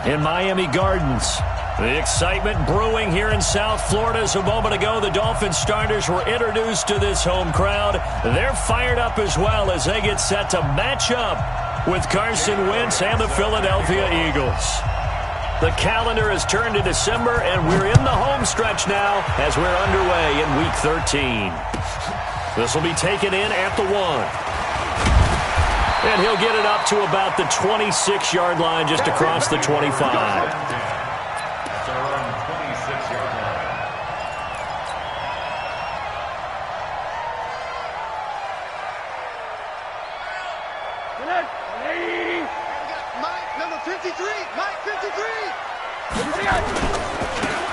in Miami Gardens. The excitement brewing here in South Florida. As a moment ago, the Dolphins starters were introduced to this home crowd. They're fired up as well as they get set to match up with Carson Wentz and the Philadelphia Eagles. The calendar has turned to December, and we're in the home stretch now as we're underway in Week 13. This will be taken in at the 1. And he'll get it up to about the 26-yard line just across the 25.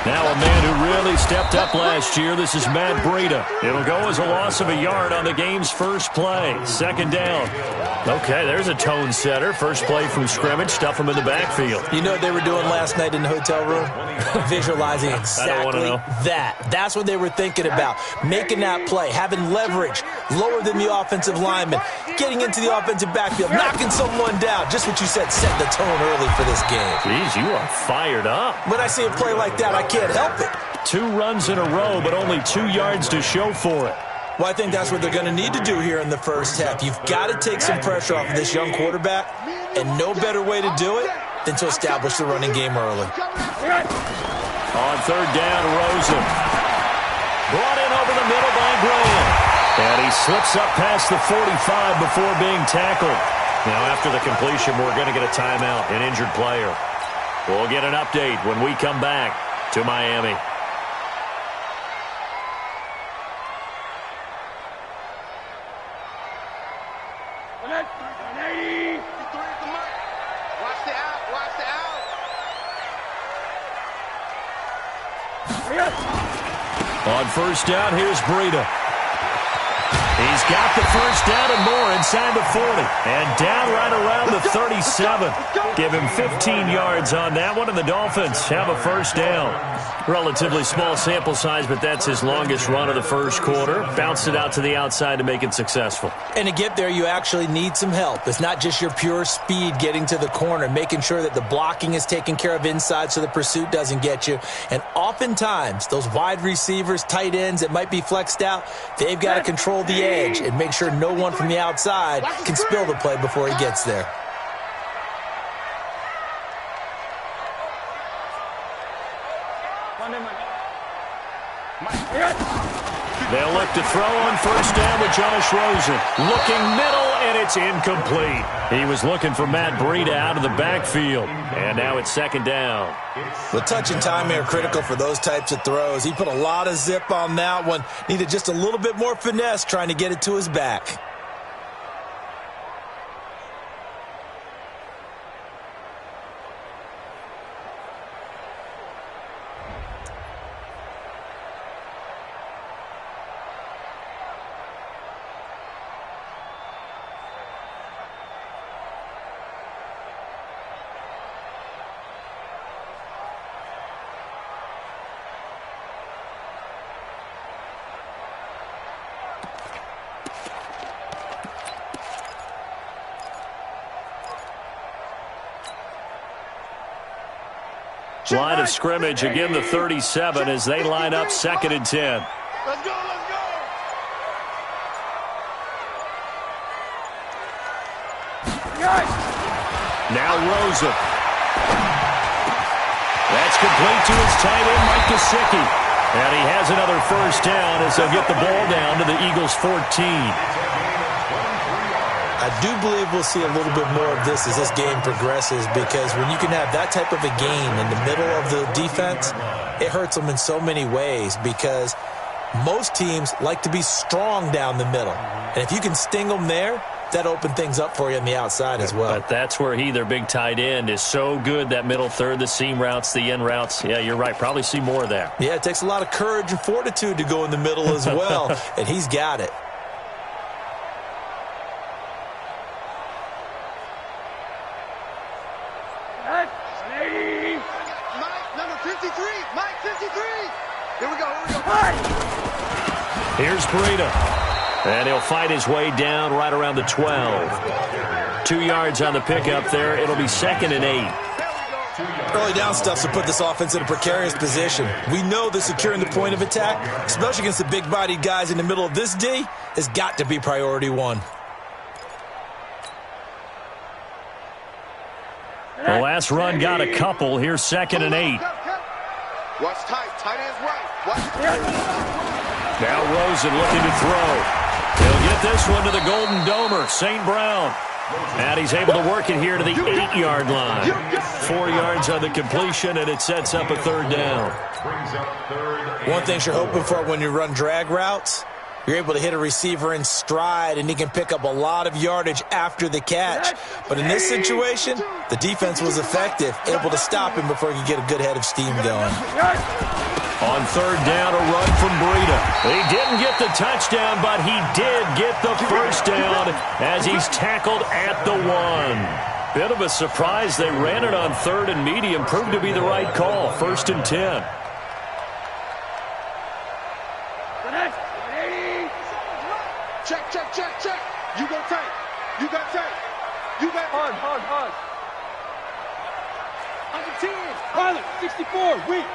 Now a man who really stepped up last year. This is Matt Breida. It'll go as a loss of a yard on the game's first play. Second down. Okay, there's a tone setter. First play from scrimmage. Stuff him in the backfield. You know what they were doing last night in the hotel room? Visualizing exactly that. That's what they were thinking about. Making that play, having leverage, lower than the offensive lineman, getting into the offensive backfield, knocking someone down. Just what you said, set the tone early for this game. Jeez, you are fired up. When I see a play like that, I can't help it. 2 runs in a row, but only 2 yards to show for it. Well, I think that's what they're going to need to do here in the first half. You've got to take some pressure off of this young quarterback, and no better way to do it than to establish the running game early. On third down, Rosen. Brought in over the middle by Graham. And he slips up past the 45 before being tackled. Now, after the completion, we're going to get a timeout, an injured player. We'll get an update when we come back to Miami. On first down, here's Breida. He's got the first down and more inside the 40. And down right around the 37. Give him 15 yards on that one, and the Dolphins have a first down. Relatively small sample size, but that's his longest run of the first quarter. Bounced it out to the outside to make it successful. And to get there, you actually need some help. It's not just your pure speed getting to the corner, making sure that the blocking is taken care of inside so the pursuit doesn't get you. And oftentimes, those wide receivers, tight ends that might be flexed out, they've got to control the edge and make sure no one from the outside can spill the play before he gets there. They'll look to throw on first down with Josh Rosen. Looking middle, and it's incomplete. He was looking for Matt Breida out of the backfield. And now it's second down. The touch and timing are critical for those types of throws. He put a lot of zip on that one. Needed just a little bit more finesse trying to get it to his back. Line of scrimmage, again the 37 as they line up second and 10. Let's go, let's go. Now Rosen. That's complete to his tight end, Mike Gesicki. And he has another first down as they'll get the ball down to the Eagles' 14. I do believe we'll see a little bit more of this as this game progresses, because when you can have that type of a game in the middle of the defense, it hurts them in so many ways, because most teams like to be strong down the middle. And if you can sting them there, that opens things up for you on the outside as well. But that's where their big tight end, is so good, that middle third, the seam routes, the in routes. Yeah, you're right. Probably see more of that. Yeah, it takes a lot of courage and fortitude to go in the middle as well, and he's got it. Here's Breida. And he'll fight his way down right around the 12. 2 yards on the pickup there. It'll be second and 8. Early down stuff to put this offense in a precarious position. We know that securing the point of attack, especially against the big-bodied guys in the middle of this D, has got to be priority one. The last run got a couple. Here's 2nd and 8. Watch tight. Tight ends right. Watch. Now Rosen looking to throw. He'll get this one to the Golden Domer, St. Brown. And he's able to work it here to the 8-yard line. 4 yards on the completion, and it sets up a 3rd down. One thing you're hoping for when you run drag routes, you're able to hit a receiver in stride, and he can pick up a lot of yardage after the catch. But in this situation, the defense was effective, able to stop him before he could get a good head of steam going. On 3rd down, a run from Breida. He didn't get the touchdown, but he did get the 1st down as he's tackled at the 1. Bit of a surprise. They ran it on 3rd and medium. Proved to be the right call. 1st and 10. Check. You got tight. You got tight. You got hard. 110. Pilot, 64. Weak.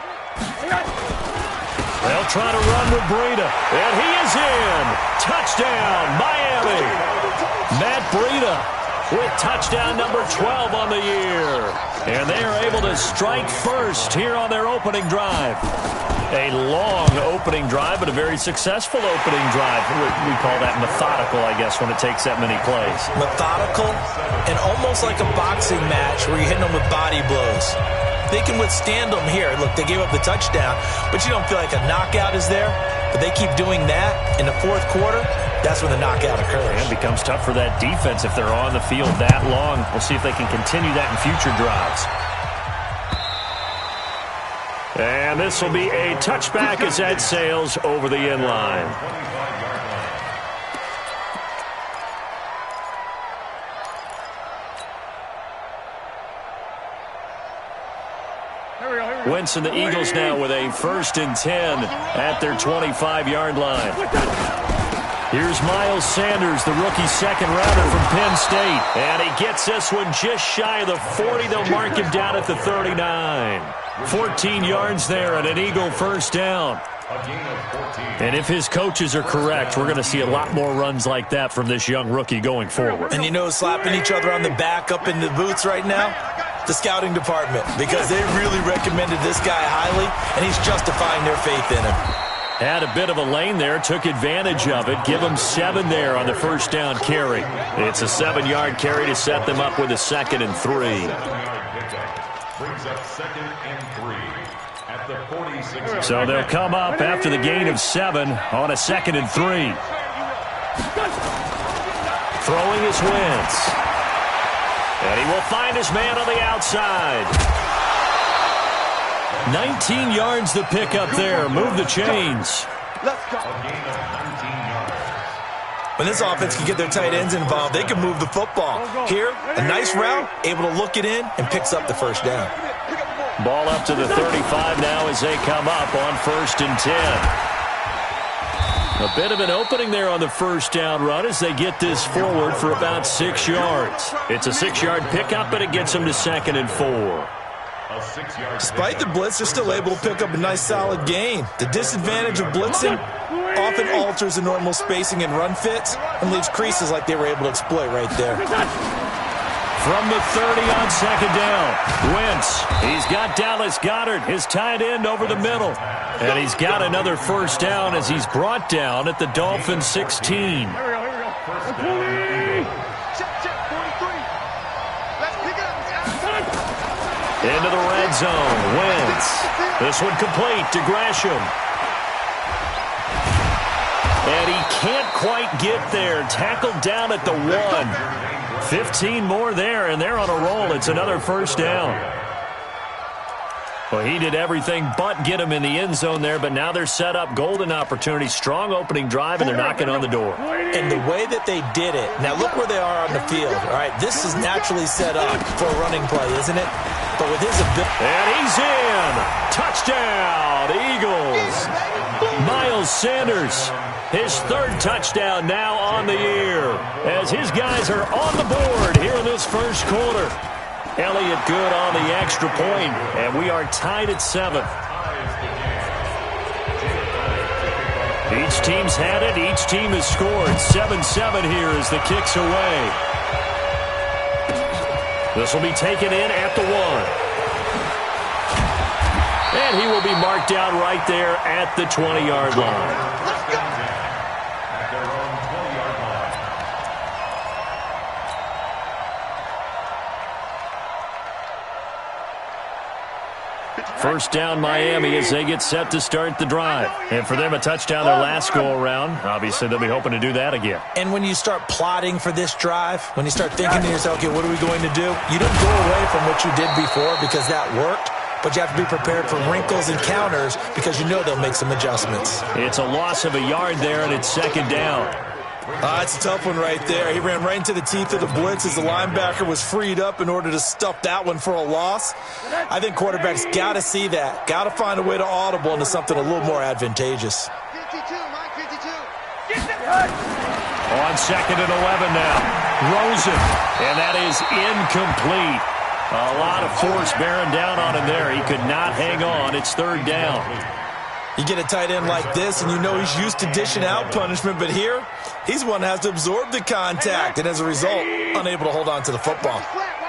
They'll try to run with Breida. And he is in. Touchdown, Miami. Matt Breida with touchdown number 12 on the year. And they are able to strike first here on their opening drive. A long opening drive, but a very successful opening drive. We call that methodical, I guess, when it takes that many plays. Methodical and almost like a boxing match where you're hitting them with body blows. They can withstand them here. Look, they gave up the touchdown, but you don't feel like a knockout is there. But they keep doing that in the 4th quarter. That's when the knockout occurs. It becomes tough for that defense if they're on the field that long. We'll see if they can continue that in future drives. And this will be a touchback as that sails over the end line. Wentz and the Eagles now with a 1st and 10 at their 25-yard line. Here's Miles Sanders, the rookie 2nd-rounder from Penn State. And he gets this one just shy of the 40. They'll mark him down at the 39. 14 yards there and an Eagle 1st down. And if his coaches are correct, we're going to see a lot more runs like that from this young rookie going forward. And you know, slapping each other on the back up in the boots right now? The scouting department, because they really recommended this guy highly, and he's justifying their faith in him. Had a bit of a lane there, took advantage of it. Give him 7 there on the 1st down carry. It's a 7-yard carry to set them up with a 2nd and 3. Brings up 2nd and 3 at the 46. So they'll come up after the gain of 7 on a 2nd and 3. Throwing his Wentz. And he will find his man on the outside. 19 yards the pickup there. Move the chains. Let's go. When this offense can get their tight ends involved, they can move the football. Here, a nice route, able to look it in, and picks up the 1st down. Ball up to the 35 now as they come up on 1st and 10. A bit of an opening there on the 1st down run as they get this forward for about 6 yards. It's a 6-yard pickup, but it gets them to 2nd and 4. Despite the blitz, they're still able to pick up a nice solid gain. The disadvantage of blitzing often alters the normal spacing and run fits and leaves creases like they were able to exploit right there. From the 30 on 2nd down, Wentz. He's got Dallas Goedert, his tight end, over the middle. And he's got another 1st down as he's brought down at the Dolphins 16. Here we go. Check, 43. Let's pick it up. Into the red zone, Wentz. This one complete to Gresham. And he can't quite get there. Tackled down at the 1. 15 more there, and they're on a roll. It's another 1st down. Well, he did everything but get him in the end zone there, but now they're set up. Golden opportunity, strong opening drive, and they're knocking on the door. And the way that they did it, now look where they are on the field. All right, this is naturally set up for a running play, isn't it? But with his ability... And he's in! Touchdown, Eagles! Miles Sanders, his 3rd touchdown now on the year, as his guys are on the board here in this 1st quarter. Elliott good on the extra point, and we are tied at 7. Each team's had it. Each team has scored. 7-7 here as the kick's away. This will be taken in at the 1. And he will be marked down right there at the 20-yard line. First down Miami as they get set to start the drive. And for them, a touchdown their last go-around. Obviously, they'll be hoping to do that again. And when you start plotting for this drive, when you start thinking to yourself, okay, what are we going to do? You don't go away from what you did before because that worked. But you have to be prepared for wrinkles and counters because you know they'll make some adjustments. It's a loss of a yard there, and it's second down. It's a tough one right there. He ran right into the teeth of the blitz as the linebacker was freed up in order to stuff that one for a loss. I think quarterbacks got to see that. Got to find a way to audible into something a little more advantageous. 52, Mike, 52. On second and 11 now. Rosen, and that is incomplete. A lot of force bearing down on him there. He could not hang on. It's third down. You get a tight end like this, and you know he's used to dishing out punishment, but here, he's one that has to absorb the contact, and as a result, unable to hold on to the football.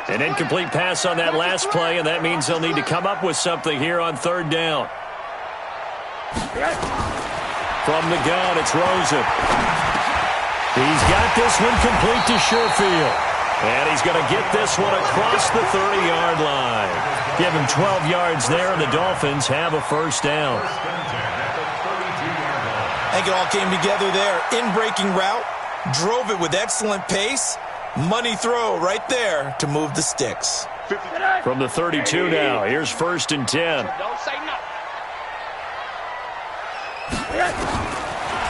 An incomplete pass on that last play, and that means they'll need to come up with something here on third down. From the gun, it's Rosen. He's got this one complete to Sherfield. And he's going to get this one across the 30-yard line. Give him 12 yards there, and the Dolphins have a first down. I think it all came together there. In-breaking route, drove it with excellent pace. Money throw right there to move the sticks. From the 32 now, here's first and 10.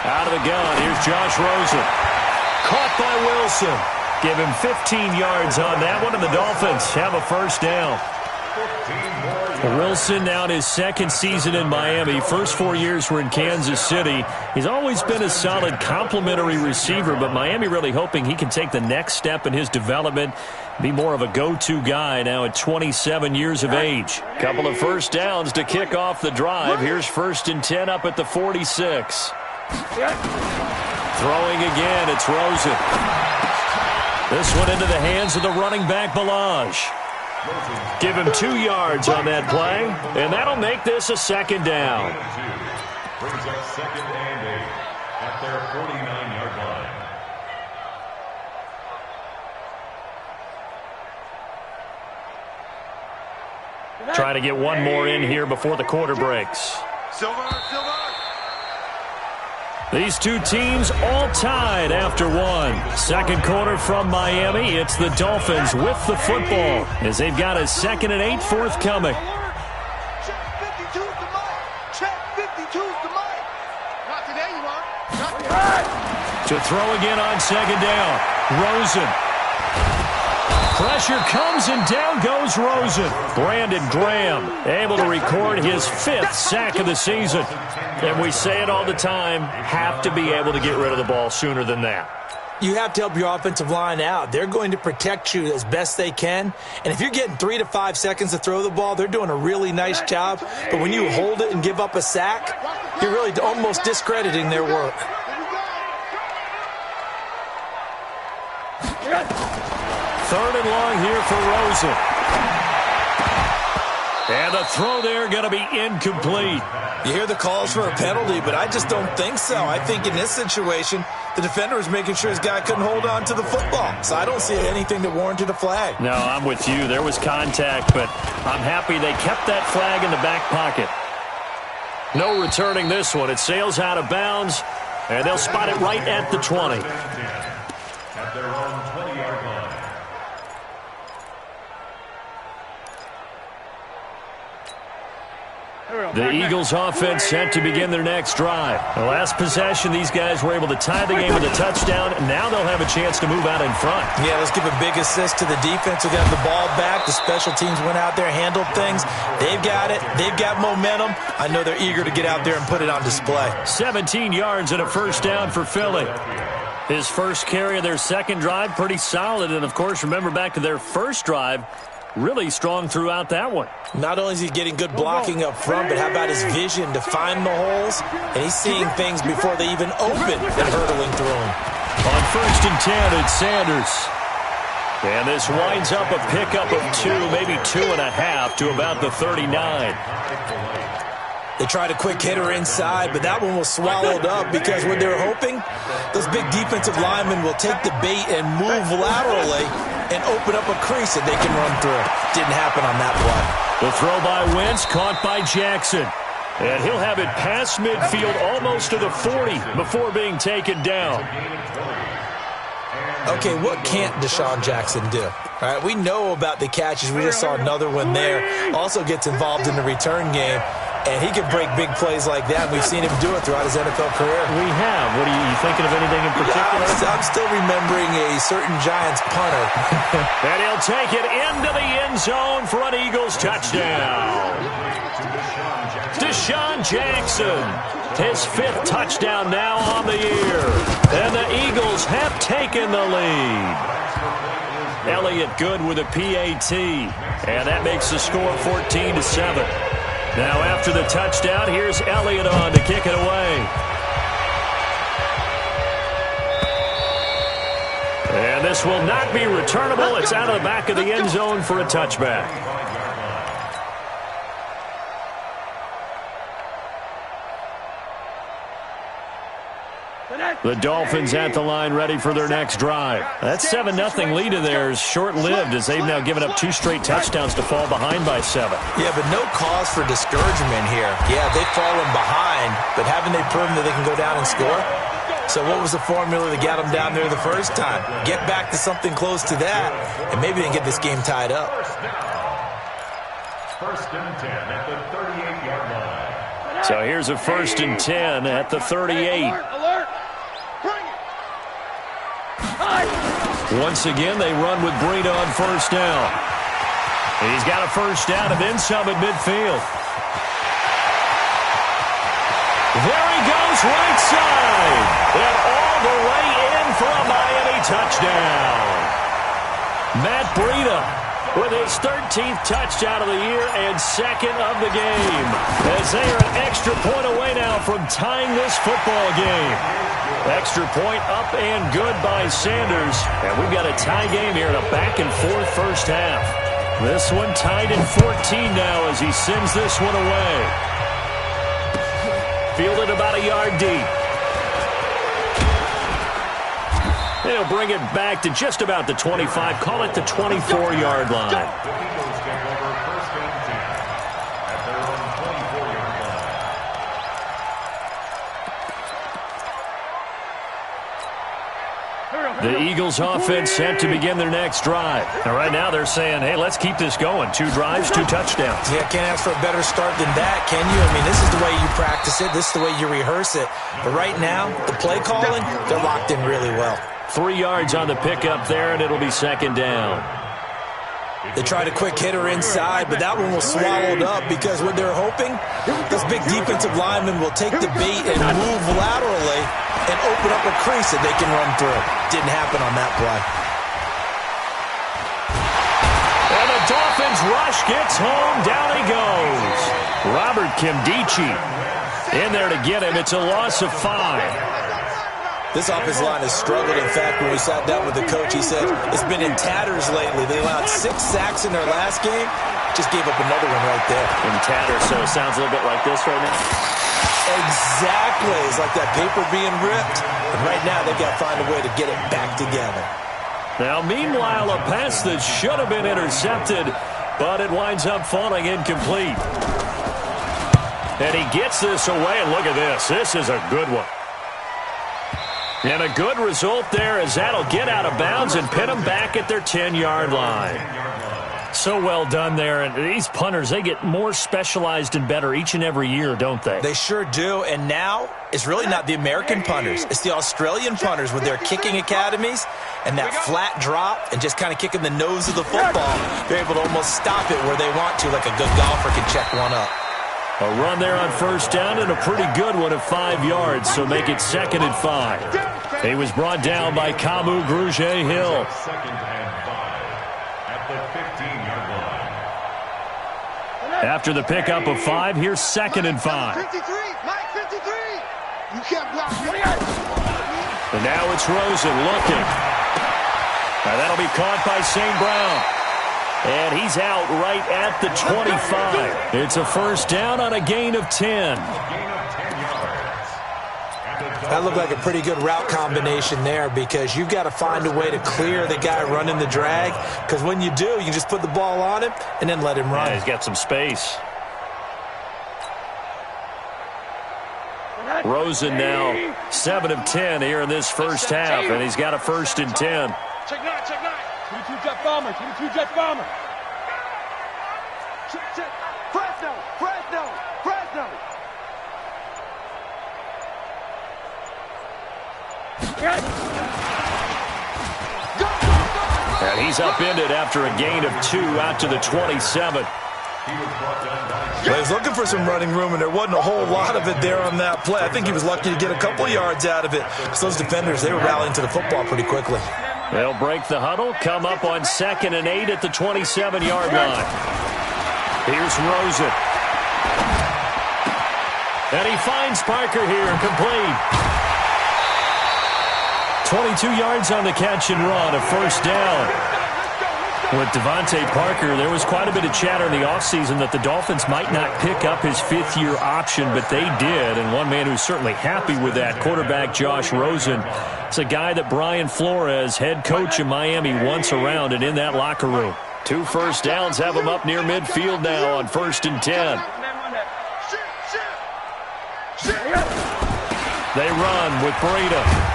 Out of the gun, here's Josh Rosen. Caught by Wilson. Give him 15 yards on that one, and the Dolphins have a first down. Wilson now in his second season in Miami. First 4 years were in Kansas City. He's always been a solid complementary receiver, but Miami really hoping he can take the next step in his development, be more of a go-to guy now at 27 years of age. Couple of first downs to kick off the drive. Here's first and 10 up at the 46. Throwing again, it's Rosen. This one into the hands of the running back, Balaj. Give him 2 yards on that play, and that'll make this a second down. Brings up second and 8 at their 49-yard line. Trying to get one more in here before the quarter breaks. Silver. These two teams all tied after one. Second quarter from Miami. It's the Dolphins with the football as they've got a second and 8 forthcoming. Check 52's the mic. Check 52's the mic. Not today, you are. Not today. To throw again on second down. Rosen. Pressure comes and down goes Rosen. Brandon Graham able to record his 5th sack of the season. And we say it all the time, have to be able to get rid of the ball sooner than that. You have to help your offensive line out. They're going to protect you as best they can. And if you're getting 3 to 5 seconds to throw the ball, they're doing a really nice job. But when you hold it and give up a sack, you're really almost discrediting their work. Third and long here for Rosen. And the throw there going to be incomplete. You hear the calls for a penalty, but I just don't think so. I think in this situation, the defender was making sure his guy couldn't hold on to the football. So I don't see anything that warranted a flag. No, I'm with you. There was contact, but I'm happy they kept that flag in the back pocket. No returning this one. It sails out of bounds, and they'll spot it right at the 20. At their own 20-yard line. The Eagles offense set to begin their next drive. The last possession, these guys were able to tie the game with a touchdown. Now they'll have a chance to move out in front. Yeah, let's give a big assist to the defense who got the ball back. The special teams went out there, handled things. They've got it. They've got momentum. I know they're eager to get out there and put it on display. 17 yards and a first down for Philly. His first carry of their second drive, pretty solid. And, of course, remember back to their first drive, really strong throughout that one. Not only is he getting good blocking up front, but how about his vision to find the holes? And he's seeing things before they even open and hurtling through them. On 1st and 10, it's Sanders. And this winds up a pickup of 2, maybe 2.5 to about the 39. They tried a quick hitter inside, but that one was swallowed up because what they're hoping, those big defensive linemen will take the bait and move laterally and open up a crease that they can run through. Didn't happen on that play. The throw by Wentz, caught by Jackson. And he'll have it past midfield almost to the 40 before being taken down. Okay, what can't Deshaun Jackson do? All right, we know about the catches. We just saw another one there. Also gets involved in the return game. And he can break big plays like that. We've seen him do it throughout his NFL career. We have. What are you thinking of anything in particular? I'm still remembering a certain Giants punter. And he'll take it into the end zone for an Eagles touchdown. Deshaun Jackson, his 5th touchdown now on the year. And the Eagles have taken the lead. Elliott good with a PAT. And that makes the score 14-7. Now after the touchdown, here's Elliott on to kick it away. And this will not be returnable. It's out of the back of the end zone for a touchback. The Dolphins at the line ready for their next drive. That 7-0 lead of theirs short-lived as they've now given up 2 straight touchdowns to fall behind by 7. Yeah, but no cause for discouragement here. Yeah, they've fallen behind, but haven't they proven that they can go down and score? So what was the formula that got them down there the first time? Get back to something close to that, and maybe they can get this game tied up. 1st and 10 at the 38-yard line. So here's a 1st and 10 at the 38. Once again, they run with Breida on 1st down. He's got a 1st down and then some at midfield. There he goes, right side. And all the way in for a Miami touchdown. Matt Breida with his 13th touchdown of the year and 2nd of the game. As they are an extra point away now from tying this football game. Extra point up and good by Sanders. And we've got a tie game here in a back-and-forth first half. This one tied in 14 now as he sends this one away. Fielded about a yard deep. They'll bring it back to just about the 25. Call it the 24-yard line. The Eagles offense set to begin their next drive. And right now they're saying, hey, let's keep this going. 2 drives, 2 touchdowns. Yeah, can't ask for a better start than that, can you? I mean, this is the way you practice it. This is the way you rehearse it. But right now, the play calling, they're locked in really well. 3 yards on the pickup there, and it'll be 2nd down. They tried a quick hitter inside, but that one was swallowed up because what they're hoping, those big defensive linemen will take the bait and move laterally and open up a crease that they can run through. Didn't happen on that play. And the Dolphins rush gets home. Down he goes. Robert Kimdichie in there to get him. It's a loss of 5. This offensive line has struggled. In fact, when we sat down with the coach, he said it's been in tatters lately. They allowed 6 sacks in their last game. Just gave up another one right there. In tatters, so it sounds a little bit like this right now? Exactly. It's like that paper being ripped. And right now, they've got to find a way to get it back together. Now, meanwhile, a pass that should have been intercepted, but it winds up falling incomplete. And he gets this away, and look at this. This is a good one. And a good result there as that'll get out of bounds and pin them back at their 10-yard line. So well done there. And these punters, they get more specialized and better each and every year, don't they? They sure do. And now it's really not the American punters. It's the Australian punters with their kicking academies and that flat drop and just kind of kicking the nose of the football. They're able to almost stop it where they want to, like a good golfer can check one up. A run there on 1st down and a pretty good one of 5 yards, so make it 2nd and 5. He was brought down by Kamu Grugier-Hill. 2nd and 5 at the 15-yard line. After the pickup of 5, here's 2nd and 5. 53, Mike 53. You can't block me. And now it's Rosen looking. Now that'll be caught by St. Brown. And he's out right at the 25. It's a first down on a gain of 10. That looked like a pretty good route combination there because you've got to find a way to clear the guy running the drag, because when you do, you can just put the ball on him and then let him run. Yeah, he's got some space. Rosen now 7 of 10 here in this first half, and he's got a 1st and 10. Check 9, check 9. 22 jet bomber, 22 jet bomber. Check. Fresno. And he's upended after a gain of 2 out to the 27. Well, he was looking for some running room, and there wasn't a whole lot of it there on that play. I think he was lucky to get a couple yards out of it, because those defenders, they were rallying to the football pretty quickly. They'll break the huddle, come up on 2nd and 8 at the 27-yard line. Here's Rosen. And he finds Parker here, complete. 22 yards on the catch and run, a first down. With Devontae Parker, there was quite a bit of chatter in the offseason that the Dolphins might not pick up his 5th-year option, but they did. And one man who's certainly happy with that, quarterback Josh Rosen. It's a guy that Brian Flores, head coach in Miami, wants around and in that locker room. 2 first downs have him up near midfield now on 1st and 10. They run with Breida.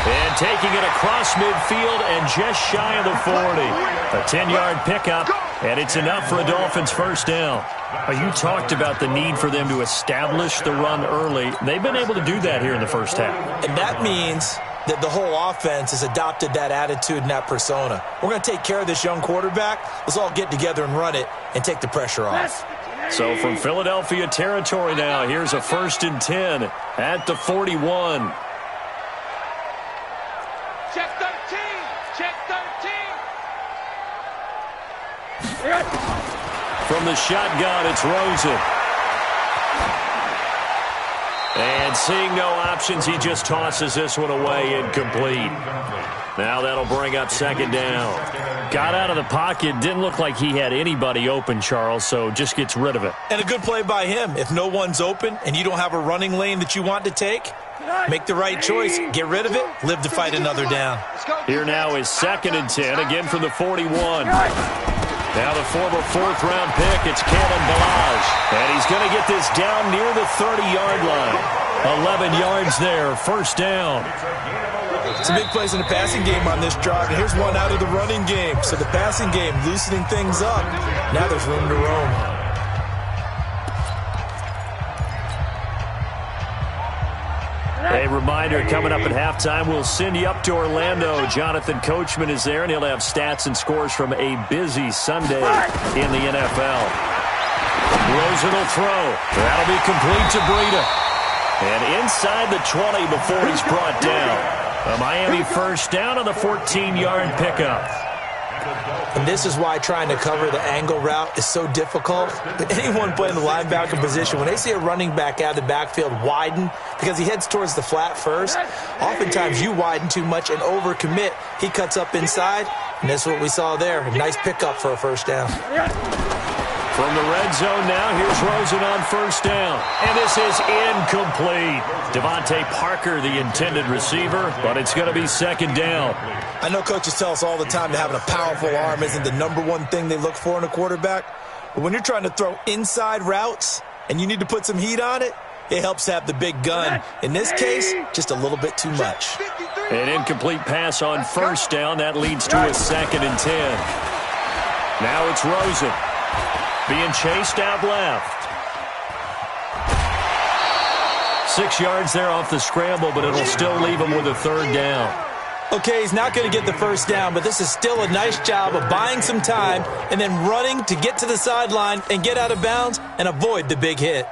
And taking it across midfield and just shy of the 40. A 10-yard pickup, and it's enough for a Dolphins first down. You talked about the need for them to establish the run early. They've been able to do that here in the first half. And that means that the whole offense has adopted that attitude and that persona. We're going to take care of this young quarterback. Let's all get together and run it and take the pressure off. So from Philadelphia territory now, here's a 1st and 10 at the 41. Check 13. Check 13. From the shotgun, it's Rosen. And seeing no options, he just tosses this one away, incomplete. Now that'll bring up 2nd down. Got out of the pocket, didn't look like he had anybody open, Charles, so just gets rid of it. And a good play by him. If no one's open and you don't have a running lane that you want to take, make the right choice, get rid of it, live to fight another down. Here now is 2nd and 10, again from the 41. Now the former 4th-round pick, it's Kalen Ballage. And he's going to get this down near the 30-yard line. 11 yards there, first down. Some big plays in the passing game on this drive, and here's one out of the running game. So the passing game loosening things up. Now there's room to roam. A reminder, coming up at halftime, we'll send you up to Orlando. Jonathan Coachman is there, and he'll have stats and scores from a busy Sunday in the NFL. Rosen will throw. That'll be complete to Breida. And inside the 20 before he's brought down. A Miami first down on the 14-yard pickup. And this is why trying to cover the angle route is so difficult. But anyone playing the linebacker position, when they see a running back out of the backfield widen, because he heads towards the flat first, oftentimes you widen too much and overcommit. He cuts up inside, and that's what we saw there. A nice pickup for a first down. From the red zone now, here's Rosen on first down. And this is incomplete. Devontae Parker, the intended receiver, but it's going to be 2nd down. I know coaches tell us all the time that having a powerful arm isn't the #1 thing they look for in a quarterback. But when you're trying to throw inside routes and you need to put some heat on it, it helps to have the big gun. In this case, just a little bit too much. An incomplete pass on first down. That leads to a 2nd and 10. Now it's Rosen. Being chased out left. 6 yards there off the scramble, but it'll still leave him with a 3rd down. Okay, he's not going to get the first down, but this is still a nice job of buying some time and then running to get to the sideline and get out of bounds and avoid the big hit.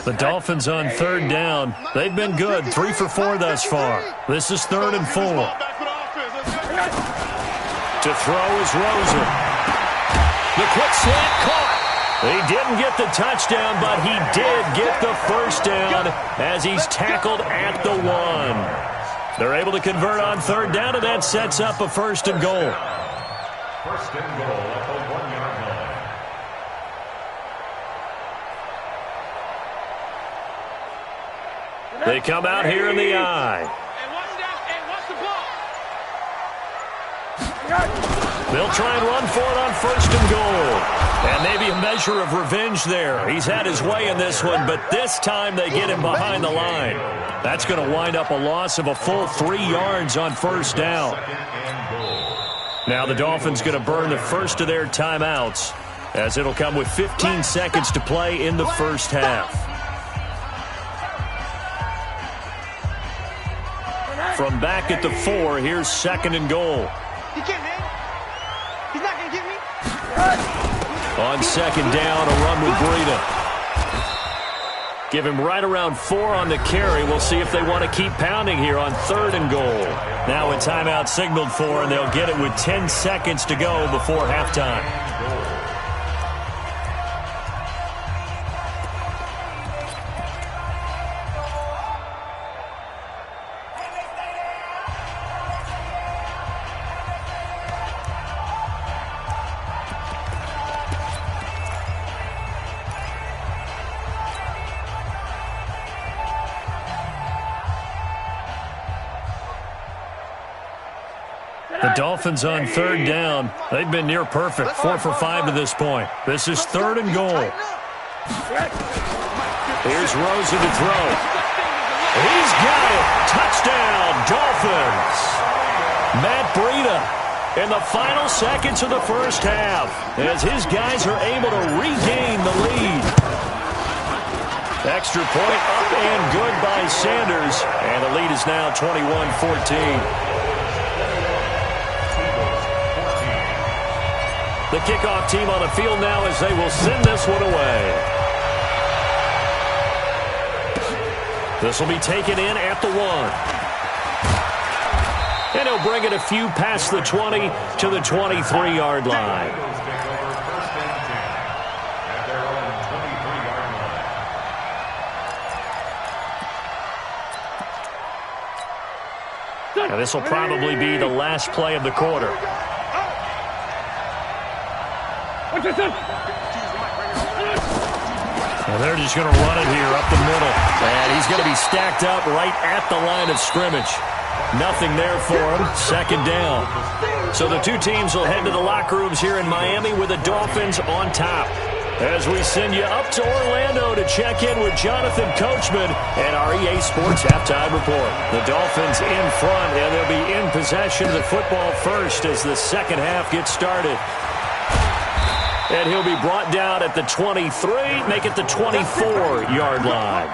The Dolphins on 3rd down. They've been good, 3 for 4 thus far. This is 3rd and 4. To throw is Rosen. The quick slant caught. He didn't get the touchdown, but he did get the first down as he's tackled at the 1. They're able to convert on third down, and that sets up a first and goal. First and goal at the 1-yard line. They come out here in the eye. They'll try and run for it on first and goal. And maybe a measure of revenge there. He's had his way in this one, but this time they get him behind the line. That's going to wind up a loss of a full 3 yards on first down. Now the Dolphins going to burn the first of their timeouts, as it'll come with 15 seconds to play in the first half. From back at the 4, here's second and goal. He can't hang. He's not going to get me. On second down, a run with Breida. Give him right around 4 on the carry. We'll see if they want to keep pounding here on third and goal. Now a timeout signaled for, and they'll get it with 10 seconds to go before halftime. The Dolphins on third down. They've been near perfect, 4 for 5 to this point. This is third and goal. Here's Rosen to throw. He's got it. Touchdown, Dolphins. Matt Breida in the final seconds of the first half as his guys are able to regain the lead. Extra point up and good by Sanders, and the lead is now 21-14. The kickoff team on the field now as they will send this one away. This will be taken in at the 1. And he'll bring it a few past the 20 to the 23-yard line. Now this will probably be the last play of the quarter. Well, they're just going to run it here up the middle. And he's going to be stacked up right at the line of scrimmage. Nothing there for him. Second down. So the two teams will head to the locker rooms here in Miami with the Dolphins on top. As we send you up to Orlando to check in with Jonathan Coachman and our EA Sports Halftime Report. The Dolphins in front, and they'll be in possession of the football first as the second half gets started. And he'll be brought down at the 23, make it the 24-yard line.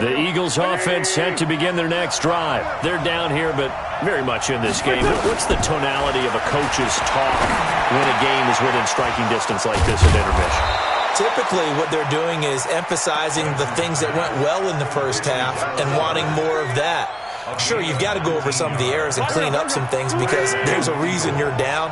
The Eagles offense set to begin their next drive. They're down here, but very much in this game. What's the tonality of a coach's talk when a game is within striking distance like this at intermission? Typically, what they're doing is emphasizing the things that went well in the first half and wanting more of that. Sure, you've got to go over some of the errors and clean up some things because there's a reason you're down.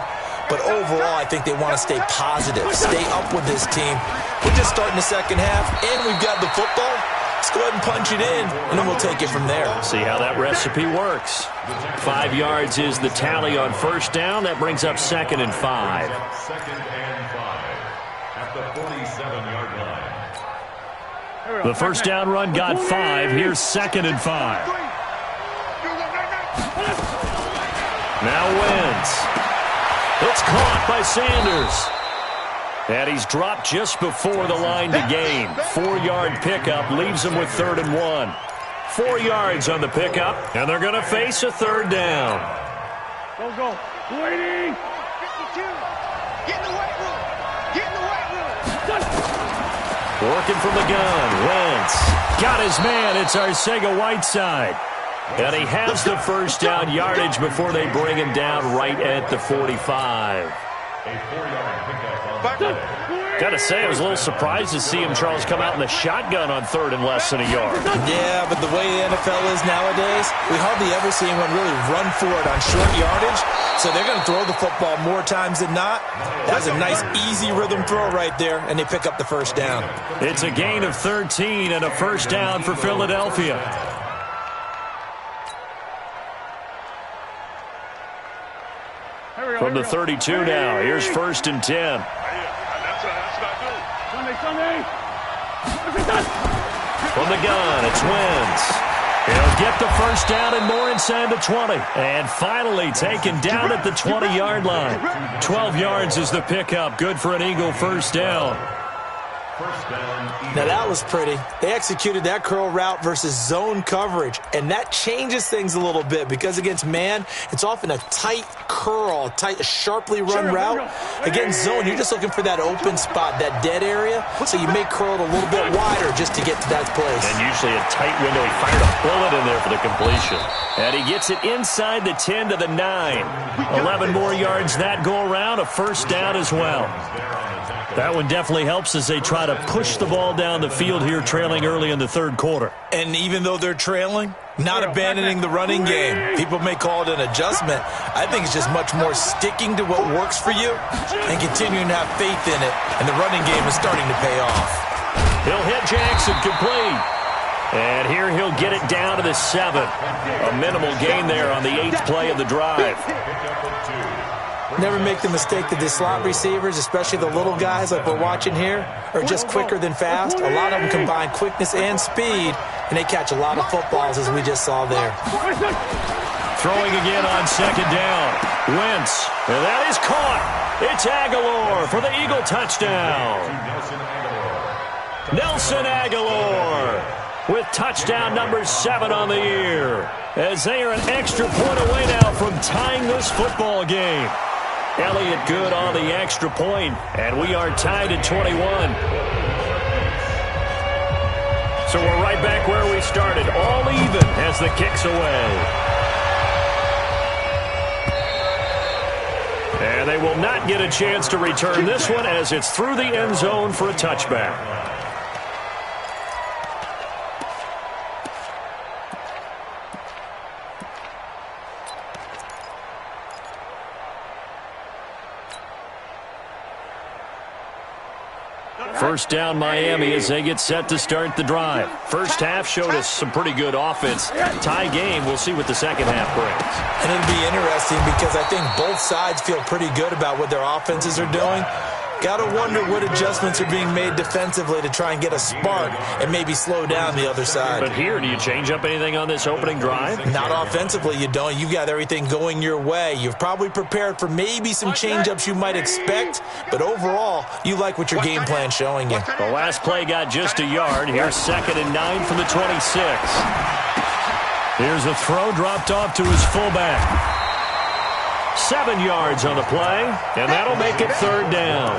But overall, I think they want to stay positive, stay up with this team. We're just starting the second half, and we've got the football. Let's go ahead and punch it in, and then we'll take it from there. See how that recipe works. 5 yards is the tally on first down. That brings up second and 5. Second and 5 at the 47-yard line. The first down run got 5. Here's second and 5. Now Wentz. It's caught by Sanders. And he's dropped just before the line to gain. 4-yard pickup leaves him with third and 1. 4 yards on the pickup, and they're going to face a third down. Go. Waiting. 52. Get in the weight room. Get in the weight room. Working from the gun. Wentz got his man. It's Arcega-Whiteside. And he has the first down yardage before they bring him down right at the 45. A 4-yard pickup on the play. Got to say, I was a little surprised to see him, Charles, come out in the shotgun on third and less than a yard. Yeah, but the way the NFL is nowadays, we hardly ever see anyone really run for it on short yardage. So they're going to throw the football more times than not. That was a nice, easy rhythm throw right there, and they pick up the first down. It's a gain of 13 and a first down for Philadelphia. From the 32 now, here's first and 10. From the gun, it's Wentz. He'll get the first down and more inside the 20. And finally taken down at the 20-yard line. 12 yards is the pickup. Good for an Eagle first down. Now that was pretty. They executed that curl route versus zone coverage, and that changes things a little bit because against man, it's often a tight curl, tight, sharply run route. Against zone, you're just looking for that open spot, that dead area, so you may curl it a little bit wider just to get to that place. And usually a tight window. He fired a bullet in there for the completion. And he gets it inside the 10 to the 9. 11 more yards that go around, a first down as well. That one definitely helps as they try to push the ball down the field here, trailing early in the third quarter. And even though they're trailing, not abandoning the running game. People may call it an adjustment. I think it's just much more sticking to what works for you and continuing to have faith in it. And the running game is starting to pay off. He'll hit Jackson complete. And here he'll get it down to the 7. A minimal gain there on the 8th play of the drive. Never make the mistake that the slot receivers, especially the little guys like we're watching here, are just quicker than fast. A lot of them combine quickness and speed, and they catch a lot of footballs, as we just saw there. Throwing again on second down. Wentz, and that is caught. It's Aguilar for the Eagle touchdown. Nelson Aguilar with touchdown number 7 on the year, as they are an extra point away now from tying this football game. Elliott good on the extra point, and we are tied at 21. So we're right back where we started, all even as the kick's away. And they will not get a chance to return this one as it's through the end zone for a touchback. First down Miami as they get set to start the drive. First half showed us some pretty good offense. Tie game, we'll see what the second half brings. And it'll be interesting because I think both sides feel pretty good about what their offenses are doing. Got to wonder what adjustments are being made defensively to try and get a spark and maybe slow down the other side. But here, do you change up anything on this opening drive? Not offensively, you don't. You've got everything going your way. You've probably prepared for maybe some change-ups you might expect, but overall, you like what your game plan's showing you. The last play got just a yard. Here's 2nd and 9 from the 26. Here's a throw dropped off to his fullback. 7 yards on the play, and that'll make it 3rd down.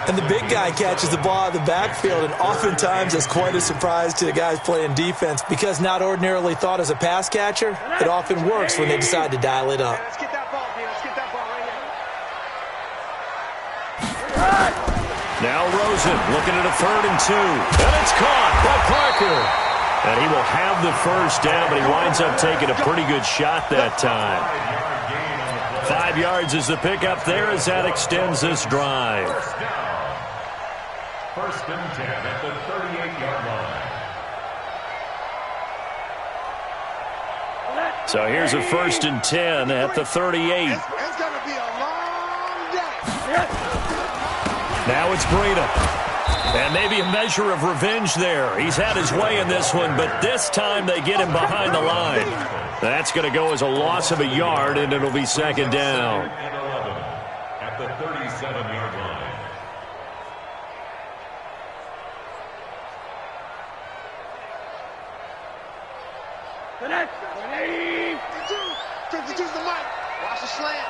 And the big guy catches the ball out of the backfield, and oftentimes it's quite a surprise to the guys playing defense because not ordinarily thought as a pass catcher, it often works when they decide to dial it up. Let's get that ball, man. Let's get that ball right here. Now Rosen looking at a 3rd and 2. And it's caught by Parker. And he will have the first down, but he winds up taking a pretty good shot that time. 5 yards is the pickup there as that extends this drive. First and 10 at the 38-yard line. So here's a 1st and 10 at the 38. It's going to be a long day. Now it's Breida. And maybe a measure of revenge there. He's had his way in this one, but this time they get him behind the line. That's going to go as a loss of a yard, and it'll be 2nd down. And 11 at the 37-yard line. Choose the mic. Watch the slant.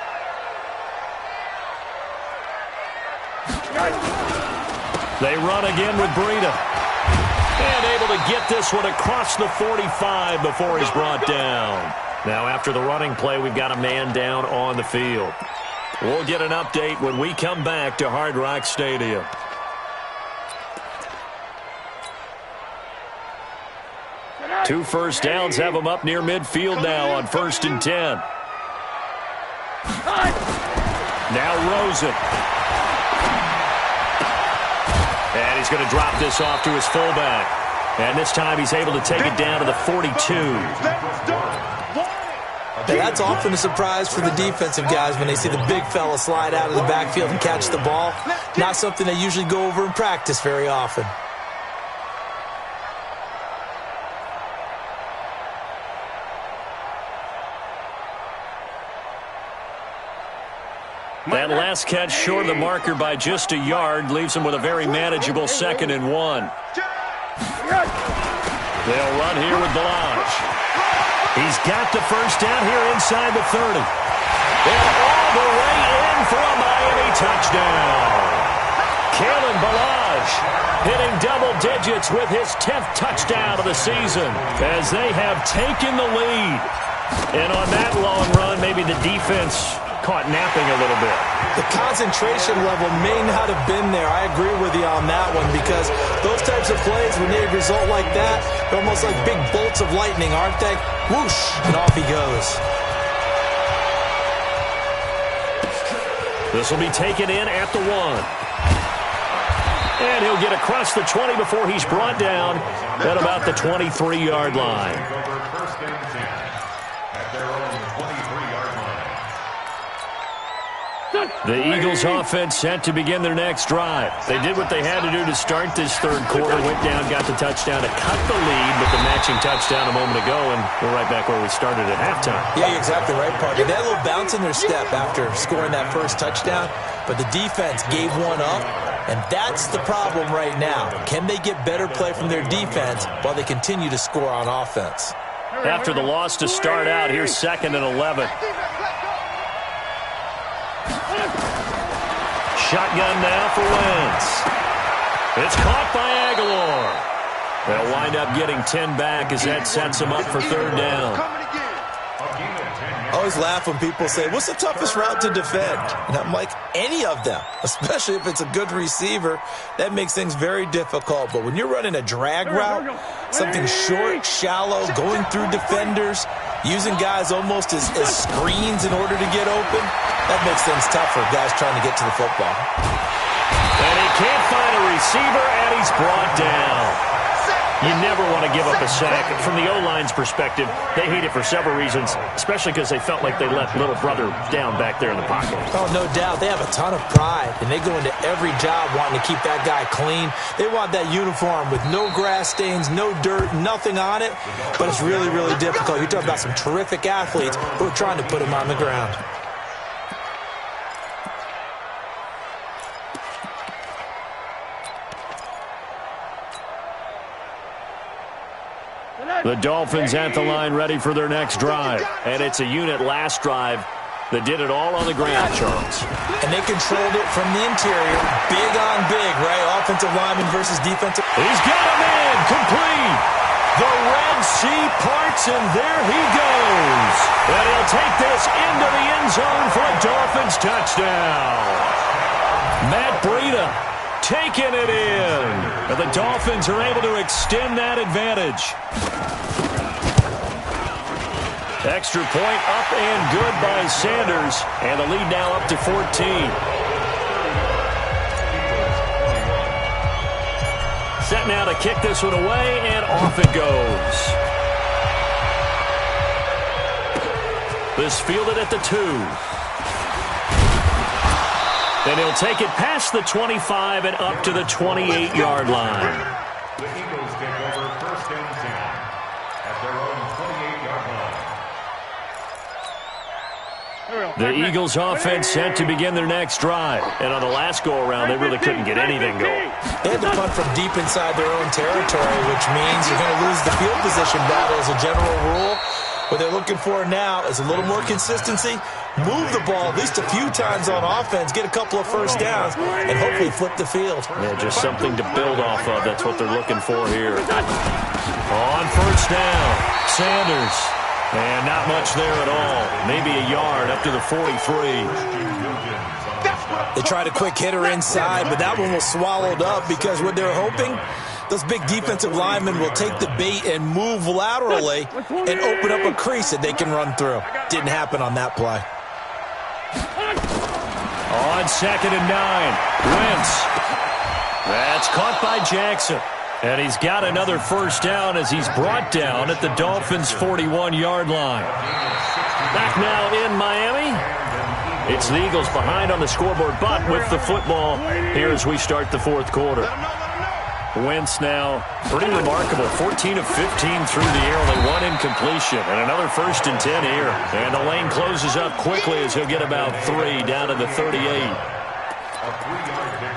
They run again with Breida. And able to get this one across the 45 before he's brought down. Now after the running play, we've got a man down on the field. We'll get an update when we come back to Hard Rock Stadium. Two first downs have him up near midfield now on 1st and 10. Now Rosen. And he's going to drop this off to his fullback. And this time he's able to take it down to the 42. That's often a surprise for the defensive guys when they see the big fella slide out of the backfield and catch the ball. Not something they usually go over in practice very often. That last catch short of the marker by just a yard leaves him with a very manageable 2nd and 1. They'll run here with Balaj. He's got the first down here inside the 30. And all the way in for a Miami touchdown. Kalen Balaj hitting double digits with his 10th touchdown of the season as they have taken the lead. And on that long run, maybe the defense caught napping a little bit. The concentration level may not have been there. I agree with you on that one because those types of plays, when they result like that, they're almost like big bolts of lightning, aren't they? Whoosh, and off he goes. This will be taken in at the 1. And he'll get across the 20 before he's brought down at about the 23-yard line. The Eagles offense set to begin their next drive. They did what they had to do to start this third quarter, went down, got the touchdown to cut the lead with the matching touchdown a moment ago, and we're right back where we started at halftime. Yeah, you're exactly right, partner. They had a little bounce in their step after scoring that first touchdown, but the defense gave one up, and that's the problem right now. Can they get better play from their defense while they continue to score on offense? After the loss to start out, here's 2nd and 11. Shotgun now for Wentz. It's caught by Aguilar. They'll wind up getting 10 back as that sets them up for 3rd down. I always laugh when people say, what's the toughest route to defend? And I'm like, any of them, especially if it's a good receiver. That makes things very difficult. But when you're running a drag route, something short, shallow, going through defenders, using guys almost as screens in order to get open, that makes things tough for guys trying to get to the football. And he can't find a receiver, and he's brought down. You never want to give up a sack. From the O-line's perspective, they hate it for several reasons, especially because they felt like they let little brother down back there in the pocket. Oh, no doubt. They have a ton of pride, and they go into every job wanting to keep that guy clean. They want that uniform with no grass stains, no dirt, nothing on it, but it's really, really difficult. You're talking about some terrific athletes who are trying to put him on the ground. The Dolphins at the line ready for their next drive. And it's a unit last drive that did it all on the ground, Charles. And they controlled it from the interior. Big on big, right? Offensive lineman versus defensive. He's got him in. Complete. The Red Sea parts, and there he goes. And he'll take this into the end zone for a Dolphins touchdown. Matt Breida taking it in. And the Dolphins are able to extend that advantage. Extra point up and good by Sanders. And the lead now up to 14. Set now to kick this one away, and off it goes. This fielded at the 2. And he'll take it past the 25 and up to the 28-yard line. The Eagles take over 1st and 10 at their own 28-yard line. The Eagles offense set to begin their next drive. And on the last go-around, they really couldn't get anything going. They had to punt from deep inside their own territory, which means you're going to lose the field position battle as a general rule. What they're looking for now is a little more consistency, move the ball at least a few times on offense, get a couple of first downs, and hopefully flip the field. Yeah, just something to build off of. That's what they're looking for here. On first down, Sanders. And not much there at all. Maybe a yard up to the 43. They tried a quick hitter inside, but that one was swallowed up because what they're hoping, those big defensive linemen will take the bait and move laterally and open up a crease that they can run through. Didn't happen on that play. On 2nd and 9, Wentz. That's caught by Jackson. And he's got another first down as he's brought down at the Dolphins' 41-yard line. Back now in Miami. It's the Eagles behind on the scoreboard, but with the football here as we start the fourth quarter. Wentz now pretty remarkable. 14 of 15 through the air, only one incompletion. And another 1st and 10 here. And the lane closes up quickly as he'll get about 3 down to the 38.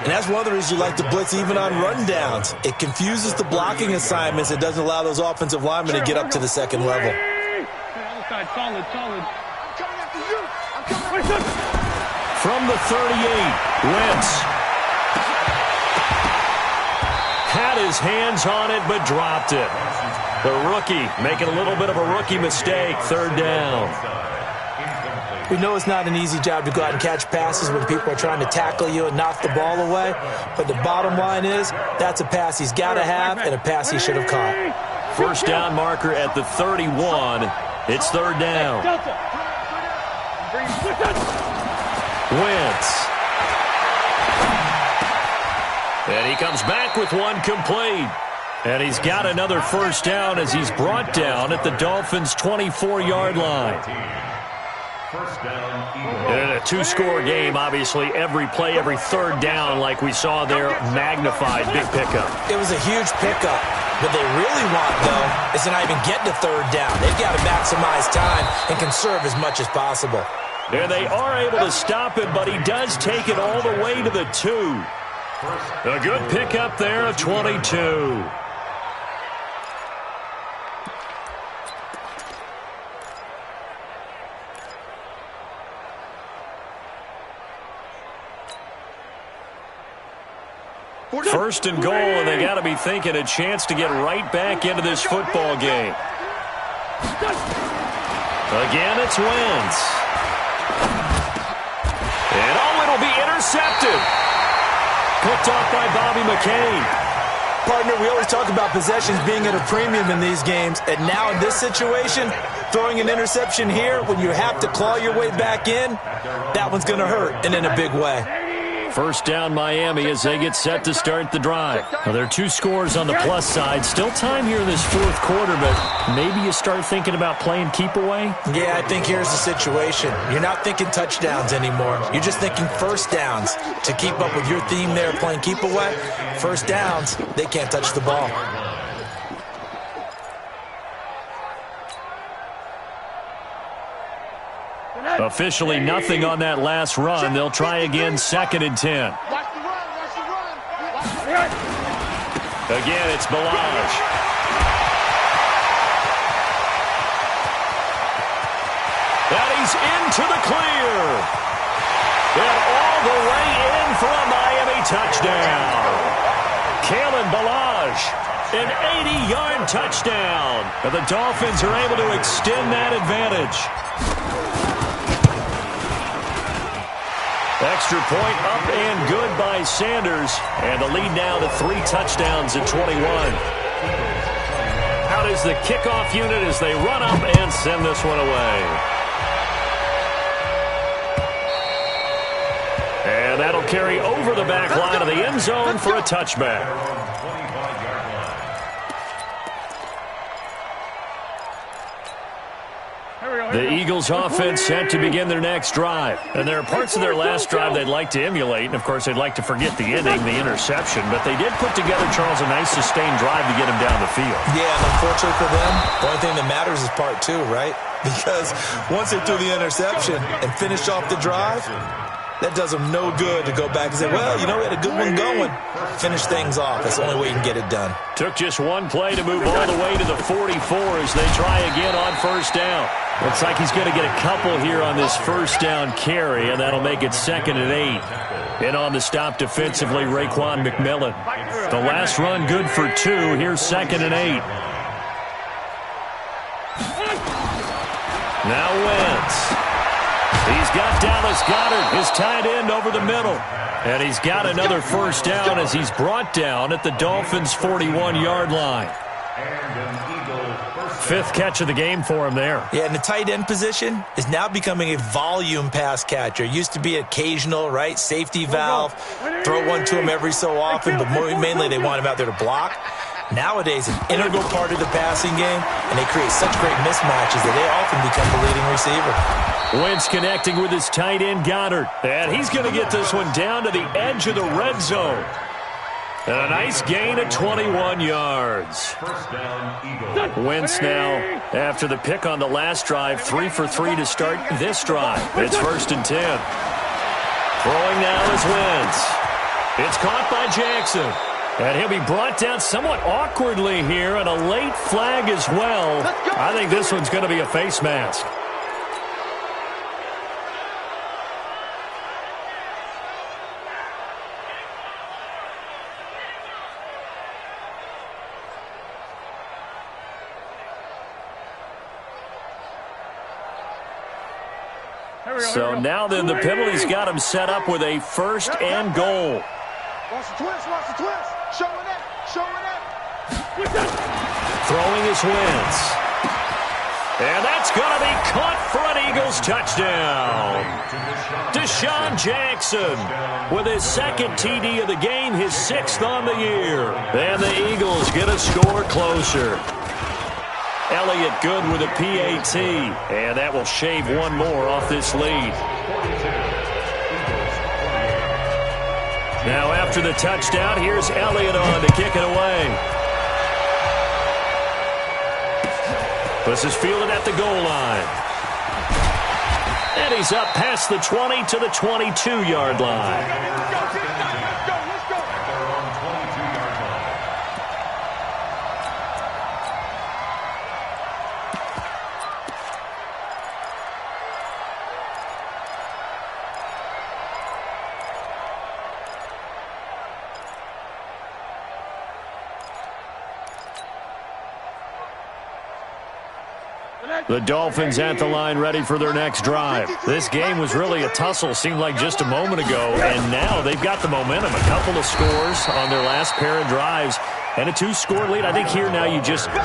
And that's one of the reasons you like to blitz even on rundowns. It confuses the blocking assignments. It doesn't allow those offensive linemen to get up to the second level. From the 38, Wentz had his hands on it but dropped it. The rookie making a little bit of a rookie mistake, 3rd down. We know it's not an easy job to go out and catch passes when people are trying to tackle you and knock the ball away. But the bottom line is, that's a pass he's got to have and a pass he should have caught. First down marker at the 31. It's 3rd down. Wentz. And he comes back with one complete. And he's got another first down as he's brought down at the Dolphins' 24-yard line. In a 2-score game, obviously, every play, every 3rd down, like we saw there, magnified. Big pickup. It was a huge pickup. What they really want, though, is to not even get to 3rd down. They've got to maximize time and conserve as much as possible. And they are able to stop it, but he does take it all the way to the 2. A good pickup there of 22. First and goal, and they got to be thinking a chance to get right back into this football game. Again, it's Wentz. And it'll be intercepted. Picked off by Bobby McCain. Partner, we always talk about possessions being at a premium in these games, and now in this situation, throwing an interception here when you have to claw your way back in, that one's going to hurt, and in a big way. First down Miami as they get set to start the drive. Well, there are 2 scores on the plus side. Still time here in this 4th quarter, but maybe you start thinking about playing keep away? Yeah, I think here's the situation. You're not thinking touchdowns anymore. You're just thinking first downs. To keep up with your theme there, playing keep away, first downs, they can't touch the ball. Officially nothing on that last run. They'll try again, 2nd and 10. Again, it's Balaj. And he's into the clear. And all the way in for a Miami touchdown. Kalen Balaj, an 80-yard touchdown. And the Dolphins are able to extend that advantage. Extra point up and good by Sanders. And the lead now to 3 touchdowns at 21. Out is the kickoff unit as they run up and send this one away. And that'll carry over the back line of the end zone for a touchback. The Eagles offense set to begin their next drive. And there are parts of their last drive they'd like to emulate. And, of course, they'd like to forget the inning, the interception. But they did put together, Charles, a nice sustained drive to get him down the field. Yeah, and unfortunately for them, the only thing that matters is part 2, right? Because once they threw the interception and finished off the drive, That does them no good to go back and say, well, you know, we had a good one going. Finish things off. That's the only way you can get it done. Took just one play to move all the way to the 44 as they try again on first down. Looks like he's going to get a couple here on this first down carry, and that'll make it 2nd and 8. In on the stop defensively, Raekwon McMillan. The last run good for 2. Here's 2nd and 8. Now Wentz. He's got Dallas Goedert, his tight end, over the middle. And he's got another first down as he's brought down at the Dolphins' 41-yard line. 5th catch of the game for him there. Yeah, and the tight end position is now becoming a volume pass catcher. Used to be occasional, right, safety valve, throw one to him every so often, but mainly they want him out there to block. Nowadays, an integral part of the passing game, and they create such great mismatches that they often become the leading receiver. Wentz connecting with his tight end, Goddard. And he's going to get this one down to the edge of the red zone. And a nice gain of 21 yards. Wentz now, after the pick on the last drive, 3 for 3 to start this drive. It's 1st and 10. Throwing now is Wentz. It's caught by Jackson. And he'll be brought down somewhat awkwardly here, and a late flag as well. I think this one's going to be a face mask. So now then the penalty's got him set up with a 1st and goal. Watch the twist, watch the twist. Showing that, showing that. Throwing his Wentz. And that's going to be caught for an Eagles touchdown. Deshaun Jackson with his 2nd TD of the game, his 6th on the year. And the Eagles get a score closer. Elliott good with a PAT, and that will shave one more off this lead. Now after the touchdown, here's Elliott on to kick it away. This is fielded at the goal line. And he's up past the 20 to the 22-yard line. The Dolphins at the line ready for their next drive. This game was really a tussle, seemed like just a moment ago, and now they've got the momentum. A couple of scores on their last pair of drives and a 2-score lead. I think here now you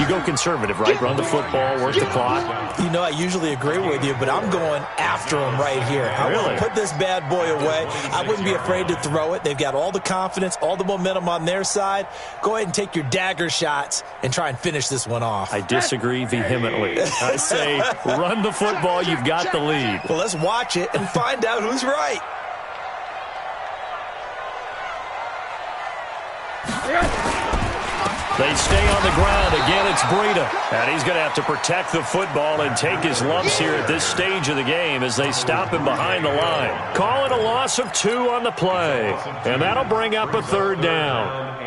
go conservative, right? Run the football, work the clock. You know, I usually agree with you, but I'm going after him right here. I want to put this bad boy away. I wouldn't be afraid to throw it. They've got all the confidence, all the momentum on their side. Go ahead and take your dagger shots and try and finish this one off. I disagree vehemently. I say run the football. You've got the lead. Well, let's watch it and find out who's right. They stay on the ground. Again, it's Breida. And he's going to have to protect the football and take his lumps here at this stage of the game as they stop him behind the line. Calling a loss of 2 on the play. And that'll bring up a 3rd down.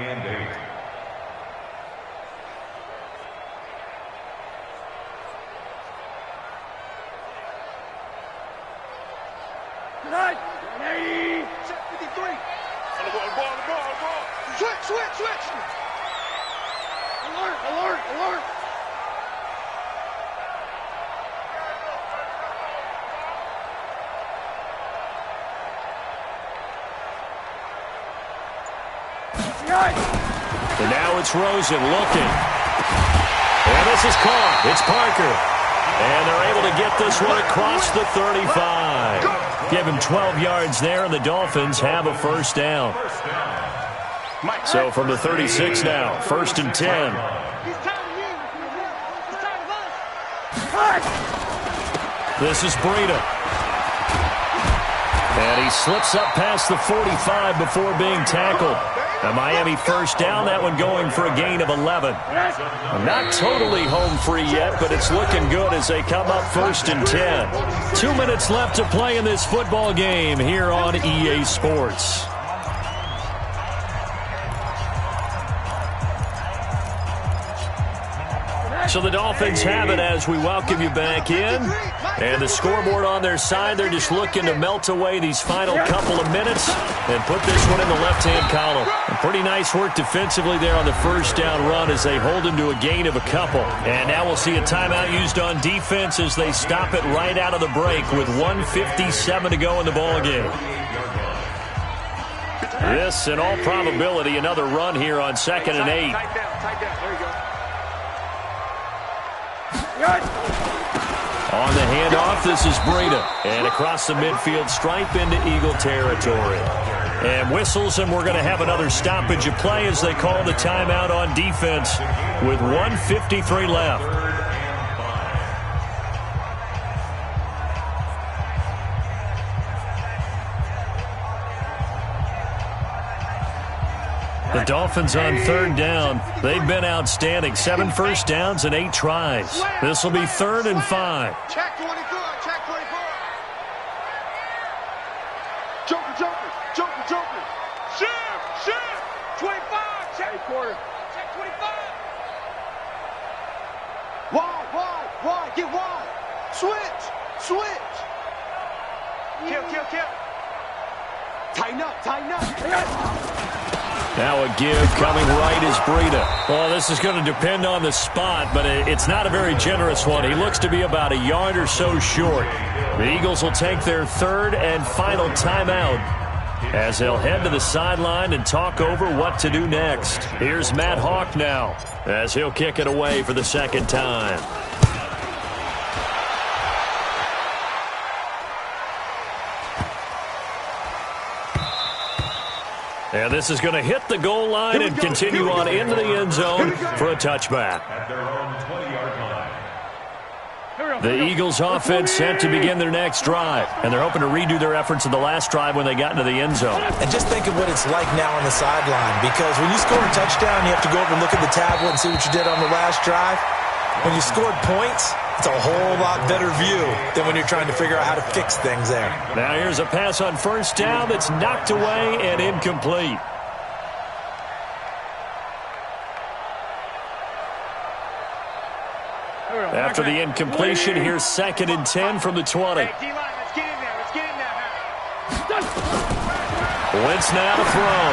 Switch. Alert. And now it's Rosen looking. And this is caught. It's Parker. And they're able to get this one across the 35. Give him 12 yards there, and the Dolphins have a 1st down. So from the 36 now, 1st and 10. This is Breida. And he slips up past the 45 before being tackled. A Miami first down, that one going for a gain of 11. Not totally home free yet, but it's looking good as they come up 1st and 10. 2 minutes left to play in this football game here on EA Sports. So the Dolphins have it as we welcome you back in. And the scoreboard on their side, they're just looking to melt away these final couple of minutes and put this one in the left-hand column. And pretty nice work defensively there on the first down run as they hold him to a gain of a couple. And now we'll see a timeout used on defense as they stop it right out of the break with 1:57 to go in the ballgame. This, in all probability, another run here on 2nd and 8. Tight down. There you go. On the handoff, this is Breida. And across the midfield stripe into Eagle territory. And whistles, and we're going to have another stoppage of play as they call the timeout on defense with 1:53 left. The Dolphins on 3rd down. They've been outstanding. 7 first downs and 8 tries. This will be 3rd and 5. Check 24. Check 24. Joker. Shift. 25. Check quarter. Check 25. Wide. Get wide. Switch. Kill. Tighten up. Now a give coming right is Breida. Well, this is going to depend on the spot, but it's not a very generous one. He looks to be about a yard or so short. The Eagles will take their 3rd and final timeout as they'll head to the sideline and talk over what to do next. Here's Matt Hawk now as he'll kick it away for the 2nd time. And this is going to hit the goal line and continue on into the end zone for a touchback. At their own 20-yard line. The Eagles offense set to begin their next drive. And they're hoping to redo their efforts of the last drive when they got into the end zone. And just think of what it's like now on the sideline, because when you score a touchdown, you have to go over and look at the tablet and see what you did on the last drive. When you scored points, it's a whole lot better view than when you're trying to figure out how to fix things there. Now here's a pass on 1st down that's knocked away and incomplete. After the incompletion, here's 2nd and 10 from the 20. Hey, D-line, let's get in there. Wentz now to throw.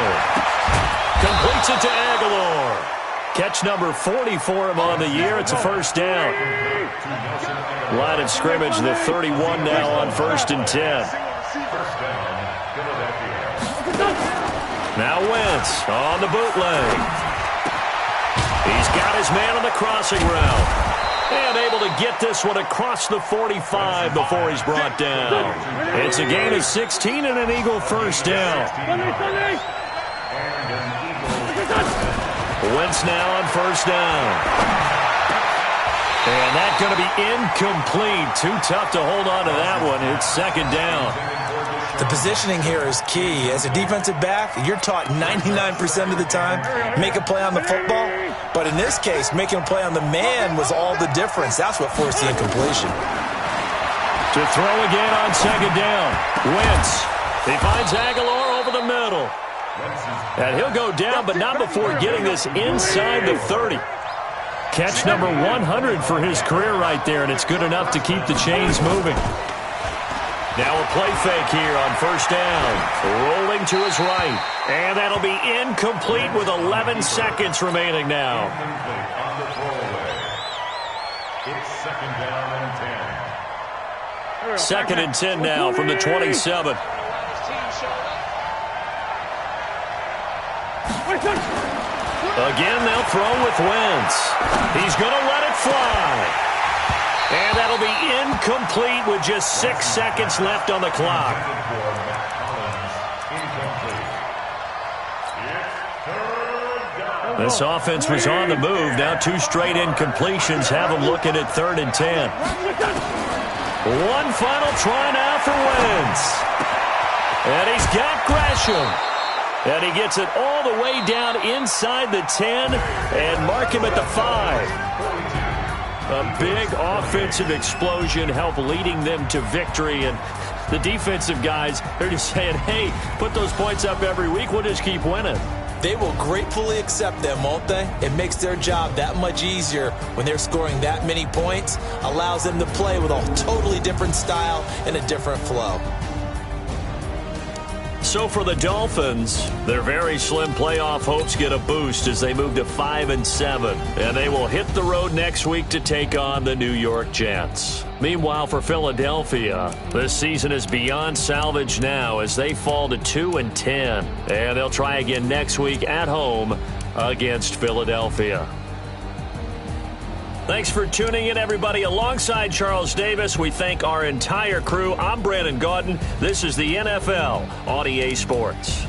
Completes it to Aguilar. Catch number 40 for him on the year. It's a first down. Line of scrimmage, the 31 now on 1st and 10. Now Wentz on the bootleg. He's got his man on the crossing route. And able to get this one across the 45 before he's brought down. It's a gain of 16 and an Eagle first down. Wentz now on 1st down. And that's going to be incomplete. Too tough to hold on to that one. It's 2nd down. The positioning here is key. As a defensive back, you're taught 99% of the time, make a play on the football. But in this case, making a play on the man was all the difference. That's what forced the incompletion. To throw again on 2nd down. Wentz. He finds Aguilar over the middle. And he'll go down, but not before getting this inside the 30. Catch number 100 for his career right there, and it's good enough to keep the chains moving. Now a play fake here on 1st down. Rolling to his right. And that'll be incomplete with 11 seconds remaining now. It's 2nd down and 10. 2nd and 10 now from the 27. Again, they'll throw with Wentz. He's going to let it fly. And that'll be incomplete with just 6 seconds left on the clock. This offense was on the move. Now 2 straight incompletions have them looking at 3rd and 10. One final try now for Wentz. And he's got Gresham. And he gets it all the way down inside the 10 and mark him at the 5. A big offensive explosion helped leading them to victory. And the defensive guys, they're just saying, hey, put those points up every week. We'll just keep winning. They will gratefully accept them, won't they? It makes their job that much easier when they're scoring that many points. Allows them to play with a totally different style and a different flow. So for the Dolphins, their very slim playoff hopes get a boost as they move to 5-7. And they will hit the road next week to take on the New York Jets. Meanwhile, for Philadelphia, this season is beyond salvage now as they fall to 2-10. And they'll try again next week at home against Philadelphia. Thanks for tuning in, everybody. Alongside Charles Davis, we thank our entire crew. I'm Brandon Gaudin. This is the NFL on EA Sports.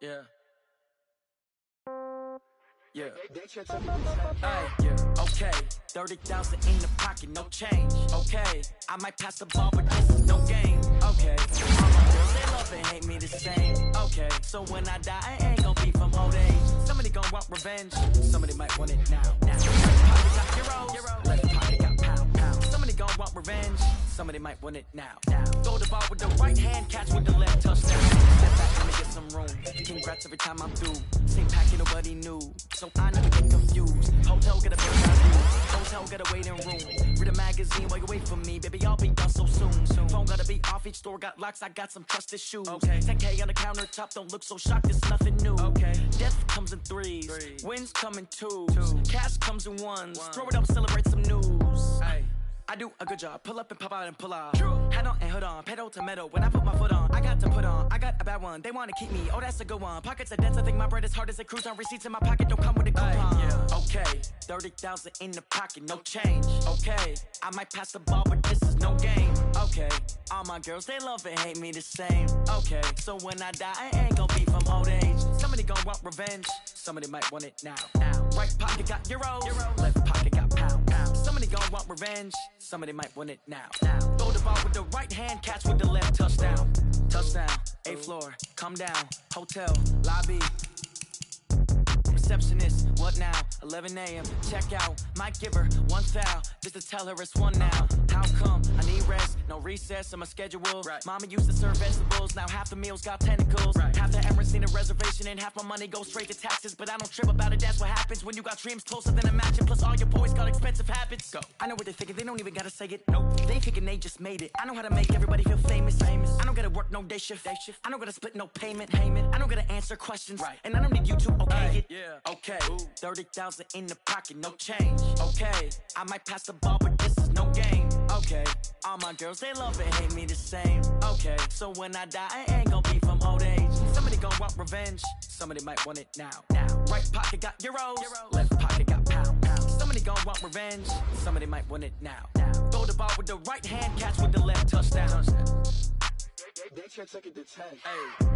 Yeah. Yeah. Hey, yeah. Okay. 30,000 in the pocket, no change. Okay. I might pass the ball, but this is no game. Okay. All my girls, they love and hate me the same. Okay. So when I die, I ain't gonna be from old age. Somebody gonna want revenge. Somebody might want it now. Right pocket got euro. Left pocket got pound. Somebody gonna want revenge. Somebody might want it now. Throw the ball with the right hand, catch with the left touchdown. Step back, let me get some room. Congrats every time I'm through. Same packet, nobody knew. So I never get confused. Hotel, get a bird's eye view. Hotel, get a waiting room. Read a magazine while you wait for me. Baby, I'll be done so soon. Phone gotta be off, each store got locks. I got some trusted shoes. Okay. 10K on the countertop, don't look so shocked, it's nothing new. Okay. Death comes in threes. Wins come in twos. Cash comes in ones. Throw it up, celebrate some news. Ay. I do a good job, pull up and pop out and pull out. Head on and hood on, pedal to metal. When I put my foot on, I got to put on. I got a bad one, they wanna keep me, oh that's a good one. Pockets are dense, I think my bread is hard as a crouton. Receipts in my pocket don't come with a coupon. Yeah. Okay, 30,000 in the pocket, no change. Okay, I might pass the ball, but this is no game. Okay, all my girls, they love and hate me the same. Okay, so when I die, I ain't gonna be from old age. Somebody gon' want revenge, somebody might want it now. Right pocket got euro. Left pocket got pound. Somebody gon' want revenge, somebody might want it now. Throw the ball with the right hand, catch with the left touchdown. Touchdown, 8th floor, come down, hotel, lobby. Receptionist, what now? 11 a.m. Check out, might give her one foul just to tell her it's one now. How come? I need rest, no recess in my schedule. Right. Mama used to serve vegetables, now half the meals got tentacles. Right. Half the Emirates need a reservation and half my money goes straight to taxes. But I don't trip about it, that's what happens when you got dreams closer than a match. And plus all your boys got expensive habits. Go. I know what they're thinking, they don't even gotta say it. Nope. They thinking they just made it. I know how to make everybody feel famous. I don't gotta work no day shift. I don't gotta split no payment. I don't gotta answer questions. Right. And I don't need you to okay it. Yeah. Okay. 30,000 in the pocket, no change. Okay. I might pass the ball, but this is no game. Okay. All my girls, they love and hate me the same. Okay. So when I die, I ain't gonna be from old age. Somebody gon' want revenge. Somebody might want it now. Right pocket got euros. Left pocket got pound. Somebody gon' want revenge. Somebody might want it now. Throw the ball with the right hand, catch with the left touchdown. They can't take it to 10. Hey.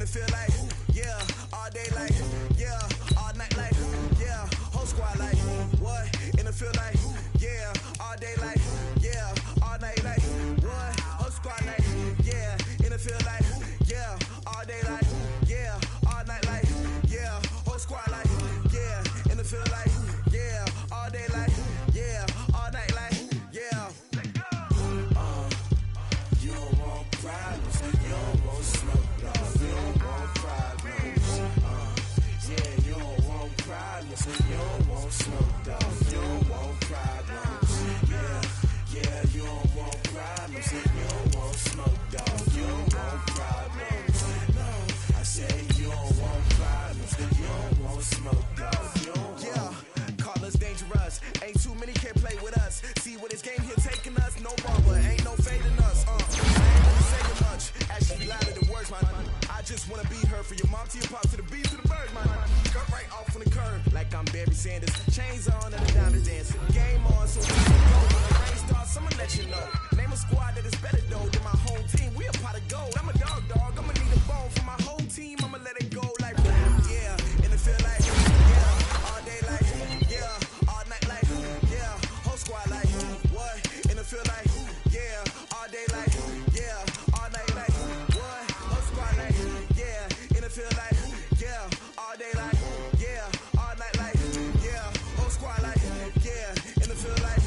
Feel like, yeah, all day like, yeah, all night like, yeah, whole squad like, what, in the field like, yeah, all day like, yeah, all night like, what, whole squad like, yeah, in the field like, yeah, all day like, yeah, all night like, yeah, whole squad like, yeah, in the field like, yeah, all day like, yeah, all night like, yeah. You don't want problems, you don't want smoke, dog. You don't want problems. Yeah, you don't want problems. You don't want smoke, dog. You don't want problems. Yeah, you don't want problems. You don't want smoke, dog. You don't want problems. No, I said you don't want problems. You don't want smoke, dog. You don't want. Yeah, call us dangerous. Ain't too many can play with us. See where this game here taking us. No bumper, ain't no fading us. I ain't really saying much. Actually, louder than words, man. I just wanna be heard from your mom to your pop to the beat to the birds, man. Cut right off on the curb like I'm Barry Sanders. Chains on and the diamonds dancing. Game on, so we can go. When the rain starts, I'ma let you know. Name a squad that is better though than my home team. We a pot of gold. I'm a dog. I'ma need a bone for my whole team. I'ma let it go like, yeah. And it feel like, yeah. All day like, yeah. All night like, yeah. Whole squad like, what? And it feel like, yeah. All day like, yeah. All night like, what? Whole squad like, yeah. And it feel like, yeah. All day like, yeah. All night like, yeah. Whole squad like, yeah. And it feel like,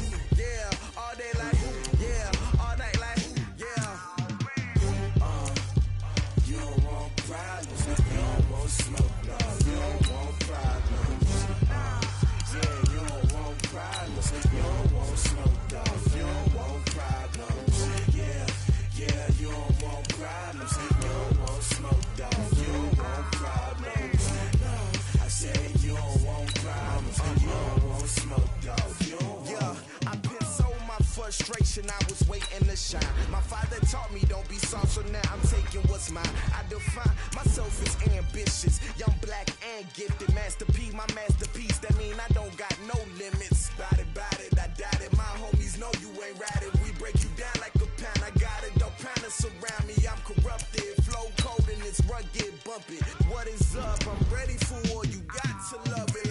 celebration, I was waiting to shine. My father taught me don't be soft, so now I'm taking what's mine. I define myself as ambitious, young, black, and gifted. Master P, my masterpiece, that mean I don't got no limits. Bout it, I doubt it. My homies know you ain't ratted. We break you down like a pound. I got it, don't pound to surround me. I'm corrupted, flow cold and it's rugged, bumpy. What is up? I'm ready for war. You got to love it.